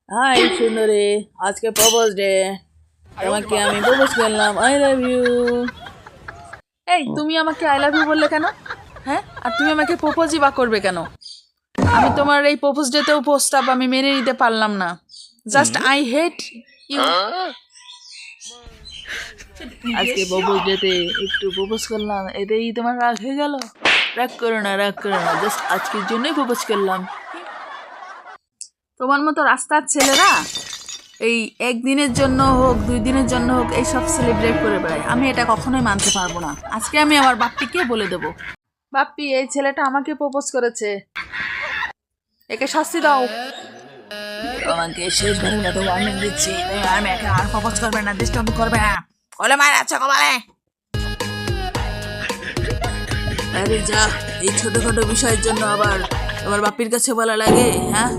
High সুন্দরী, আজকে propose day. তোমাকে আমি প্রপোজ করলাম, আই লাভ ইউ। এই তুমি আমাকে আই লাভ ইউ বললে কেন? হ্যাঁ, আর তুমি আমাকে প্রপোজই বা করবে কেন? আমি তোমার এই প্রপোজ ডেতেও প্রস্তাব আমি মেনে নিতে পারলাম না। Just I hate you. আজকে প্রপোজ ডেতে একটু প্রপোজ করলাম, এতেই তোমার রাগ হয়ে গেল? রাগ করো না, রাগ করো না, জাস্ট আজকের জন্যই প্রপোজ করলাম। তোমার মতো রাস্তার ছেলেরা এই একদিনের জন্য হোক 2 দিনের জন্য হোক এইসব সেলিব্রেট করে বেড়ায়। আমি এটা কখনোই মানতে পারবো না। আজকে আমি আমার বাপ্পিকে বলে দেবো, বাপ্পি এই ছেলেটা আমাকে প্রপোজ করেছে, একে শাস্তি দাও। আমাকে শেষবারের মতো ওয়ার্নিং দিচ্ছি, আমি একে আর প্রপোজ করবে না, ডিস্টার্ব করবে না। কলে মায়ের আছে কপালে। আরে যা, এই ছোটখাটো বিষয়ের জন্য আবার তোমার বাপ্পির কাছে বলা লাগে? হ্যাঁ,